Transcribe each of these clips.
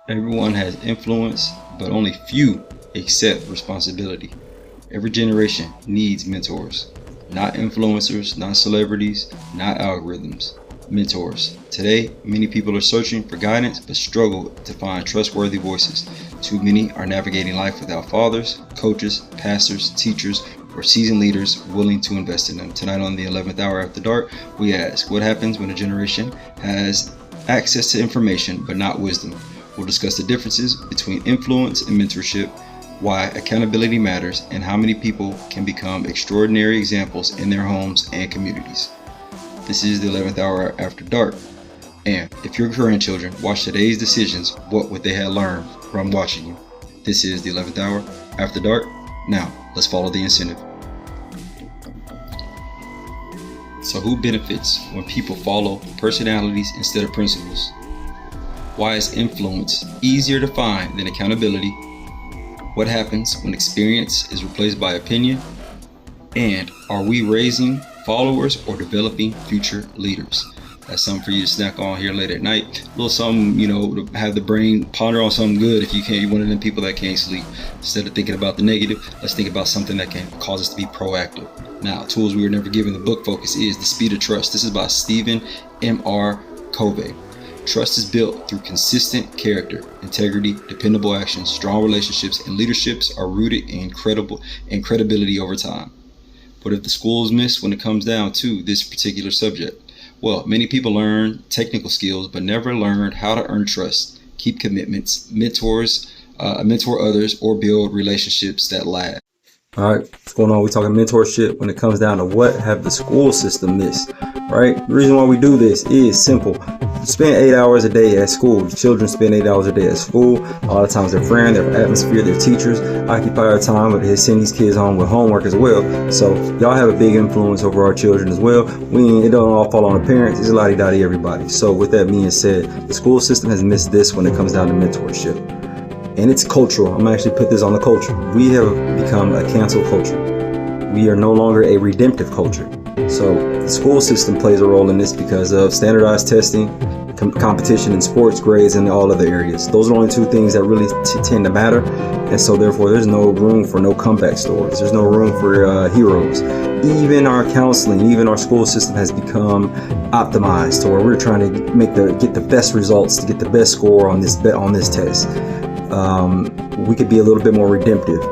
Everyone has influence, but only few accept responsibility. Every generation needs mentors. Not influencers, not celebrities, not algorithms. Mentors. Today, many people are searching for guidance but struggle to find trustworthy voices. Too many are navigating life without fathers, coaches, pastors, teachers, or seasoned leaders willing to invest in them. Tonight on the 11th hour after dark, we ask, what happens when a generation has access to information but not wisdom? We'll discuss the differences between influence and mentorship, why accountability matters, and how many people can become extraordinary examples in their homes and communities. This is the 11th hour after dark. And if your grandchildren watch today's decisions, what would they have learned from watching you? This is the 11th hour after dark. Now, let's follow the incentive. So who benefits when people follow personalities instead of principles? Why is influence easier to find than accountability? What happens when experience is replaced by opinion? And are we raising followers or developing future leaders? That's something for you to snack on here late at night. A little something, to have the brain ponder on something good. If you can't, you're one of them people that can't sleep. Instead of thinking about the negative, let's think about something that can cause us to be proactive. Now, tools we were never given. The book focus is The Speed of Trust. This is by Stephen M.R. Covey. Trust is built through consistent character, integrity, dependable actions, strong relationships, and leaderships are rooted in credibility over time. What if the schools miss when it comes down to this particular subject? Well, many people learn technical skills, but never learned how to earn trust, keep commitments, mentor others, or build relationships that last. All right, what's going on? We're talking mentorship when it comes down to what have the school system missed, right? The reason why we do this is simple. You spend 8 hours a day at school. The children spend 8 hours a day at school. A lot of times their friends, their atmosphere, their teachers occupy our time, but they send these kids home with homework as well. So y'all have a big influence over our children as well. It don't all fall on the parents. It's lottie-dottie everybody. So with that being said, the school system has missed this when it comes down to mentorship. And it's cultural. I'm actually put this on the culture. We have become a cancel culture. We are no longer a redemptive culture. So the school system plays a role in this because of standardized testing, competition in sports, grades, and all other areas. Those are only two things that really tend to matter. And so therefore there's no room for no comeback stories. There's no room for heroes. Even our counseling, even our school system has become optimized to where we're trying to get the best results to get the best score on this test. We could be a little bit more redemptive.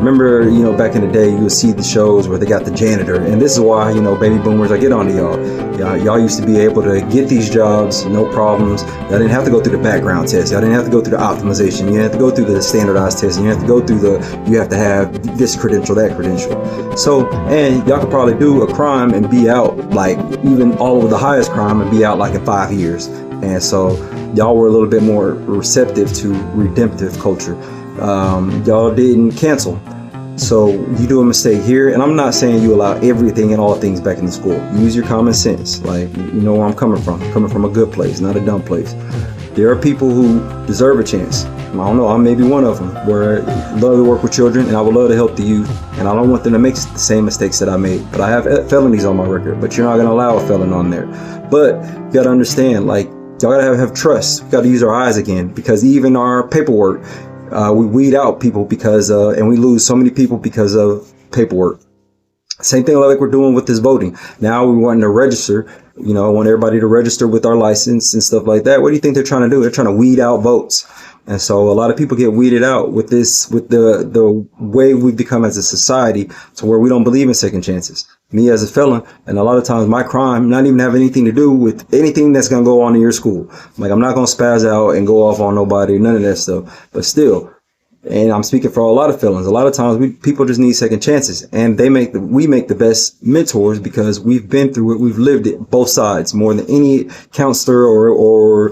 Remember, back in the day, you would see the shows where they got the janitor, and this is why, baby boomers, I get on to y'all. Y'all used to be able to get these jobs, no problems. Y'all didn't have to go through the background test. Y'all didn't have to go through the optimization. You didn't have to go through the standardized testing. You have to go through you have to have this credential, that credential. So, and y'all could probably do a crime and be out, like even all over the highest crime and be out like in 5 years. And so y'all were a little bit more receptive to redemptive culture. Y'all didn't cancel. So you do a mistake here, and I'm not saying you allow everything and all things back in the school. Use your common sense. Like, you know where I'm coming from. I'm coming from a good place, not a dumb place. There are people who deserve a chance. I don't know, I may be one of them, where I love to work with children and I would love to help the youth, and I don't want them to make the same mistakes that I made. But I have felonies on my record, but you're not going to allow a felon on there. But you got to understand, like, y'all got to have trust. We got to use our eyes again, because even our paperwork, we weed out people and we lose so many people because of paperwork. Same thing like we're doing with this voting. Now we want to register, I want everybody to register with our license and stuff like that. What do you think they're trying to do? They're trying to weed out votes. And so a lot of people get weeded out with the way we've become as a society, to where we don't believe in second chances. Me as a felon, and a lot of times my crime not even have anything to do with anything that's going to go on in your school. Like, I'm not going to spaz out and go off on nobody, none of that stuff. But still, and I'm speaking for a lot of felons, a lot of times people just need second chances, and we make the best mentors because we've been through it, we've lived it, both sides, more than any counselor or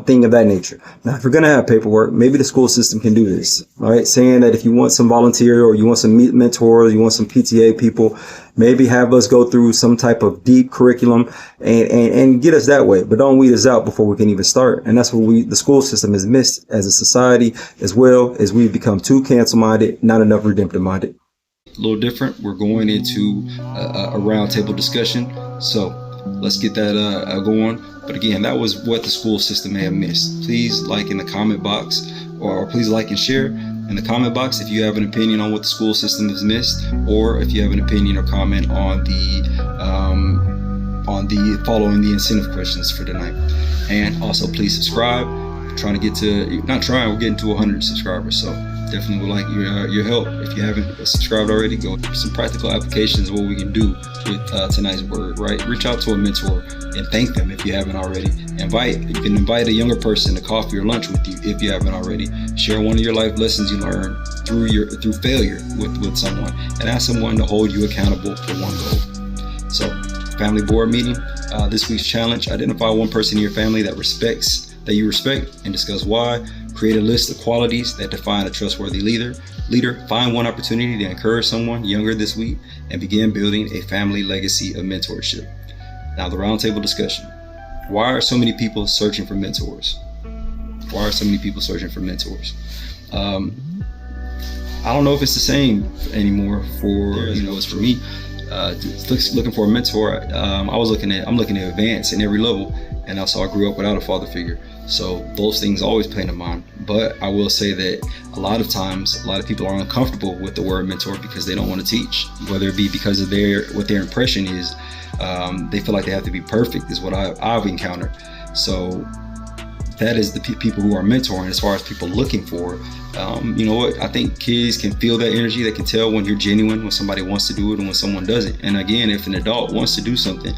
thing of that nature. Now, if you're going to have paperwork, maybe the school system can do this, all right? Saying that if you want some volunteer, or you want some mentors, you want some PTA people, maybe have us go through some type of deep curriculum and get us that way, but don't weed us out before we can even start. And that's what the school system has missed as a society, as well as we've become too cancel-minded, not enough redemptive-minded. A little different. We're going into a roundtable discussion. So let's get that going. But again, that was what the school system may have missed. Please like in the comment box, or please like and share in the comment box if you have an opinion on what the school system has missed, or if you have an opinion or comment on the following the incentive questions for tonight. And also please subscribe. We're getting to 100 subscribers, so definitely would like your help. If you haven't subscribed already, go some practical applications of what we can do with tonight's word, right? Reach out to a mentor and thank them if you haven't already. You can invite a younger person to coffee or lunch with you if you haven't already. Share one of your life lessons you learned through failure with someone, and ask someone to hold you accountable for one goal. So, family board meeting. This week's challenge: identify one person in your family that you respect and discuss why. Create a list of qualities that define a trustworthy leader. Find one opportunity to encourage someone younger this week and begin building a family legacy of mentorship. Now, the roundtable discussion. Why are so many people searching for mentors? I don't know if it's the same anymore it's for me. Looking for a mentor. I'm looking to advance in every level, and also I grew up without a father figure, so those things always play in mind. But I will say that a lot of times, a lot of people are uncomfortable with the word mentor because they don't want to teach, whether it be because of what their impression is. They feel like they have to be perfect, is what I've encountered. So that is the people who are mentoring. As far as people looking for, I think kids can feel that energy. They can tell when you're genuine, when somebody wants to do it and when someone doesn't. And again, if an adult wants to do something,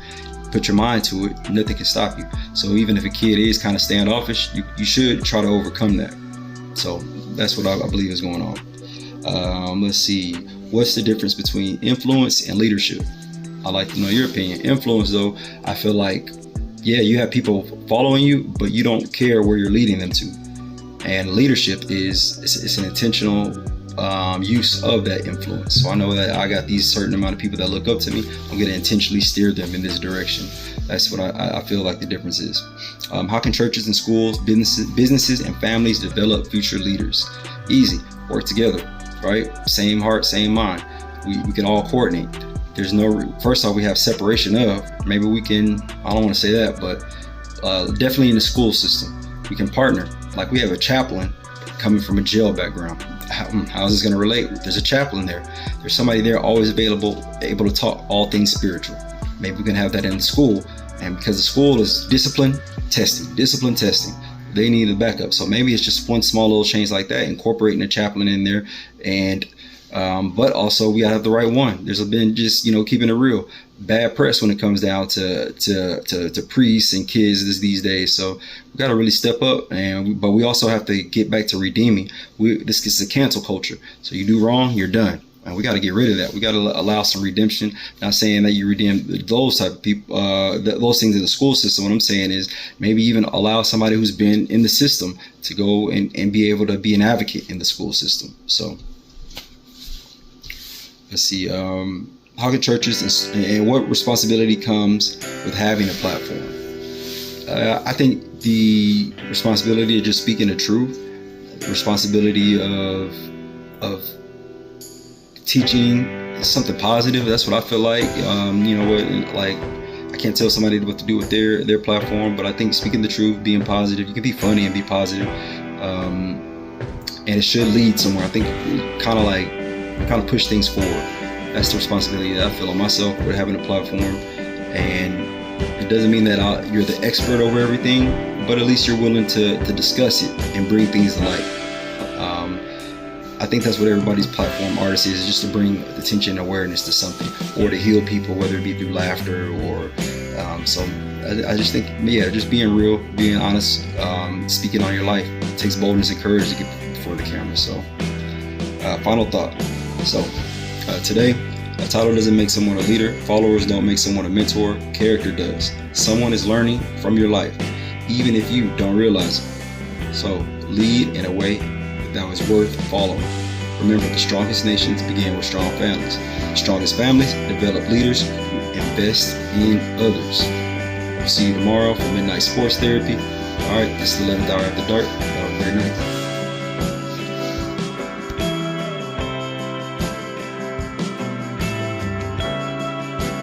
put your mind to it, nothing can stop you. So even if a kid is kind of standoffish, you should try to overcome that. So that's what I believe is going on. Let's see. What's the difference between influence and leadership? I'd like to know your opinion. Influence, though, I feel like, you have people following you, but you don't care where you're leading them to. And leadership it's an intentional use of that influence. So I know that I got these certain amount of people that look up to me. I'm going to intentionally steer them in this direction. That's what I feel like the difference is. How can churches and schools, businesses and families develop future leaders? Easy. Work together, right? Same heart, same mind. We can all coordinate. There's first off, we have separation of, maybe we can, I don't want to say that, but definitely in the school system, we can partner. Like we have a chaplain coming from a jail background. How is this going to relate? There's a chaplain there. There's somebody there always available, able to talk all things spiritual. Maybe we can have that in the school. And because the school is discipline testing, they need a backup. So maybe it's just one small little change like that, incorporating a chaplain in there. And but also we gotta have the right one. There's been just, keeping it real, bad press when it comes down to priests and kids these days. So we gotta really step up, but we also have to get back to redeeming. This is a cancel culture. So you do wrong, you're done. And we got to get rid of that. We got to allow some redemption. Not saying that you redeem those type of people, those things in the school system. What I'm saying is maybe even allow somebody who's been in the system to go and be able to be an advocate in the school system. So let's see. How can churches and what responsibility comes with having a platform? I think the responsibility of just speaking the truth, responsibility of teaching something positive. That's what I feel like. I can't tell somebody what to do with their platform, but I think speaking the truth, being positive, you can be funny and be positive, and it should lead somewhere. I think kind of push things forward. That's the responsibility that I feel on myself with having a platform. And it doesn't mean that you're the expert over everything, but at least you're willing to discuss it and bring things to light. I think that's what everybody's platform artist is just to bring attention and awareness to something, or to heal people, whether it be through laughter or so I just think, just being real, being honest, speaking on your life. It takes boldness and courage to get before the camera. So final thought. So today, a title doesn't make someone a leader. Followers don't make someone a mentor. Character does. Someone is learning from your life, even if you don't realize it. So lead in a way that was worth following. Remember, the strongest nations begin with strong families. The strongest families develop leaders who invest in others. I'll see you tomorrow for Midnight Sports Therapy. All right, this is the 11th hour after dark. Have a great night.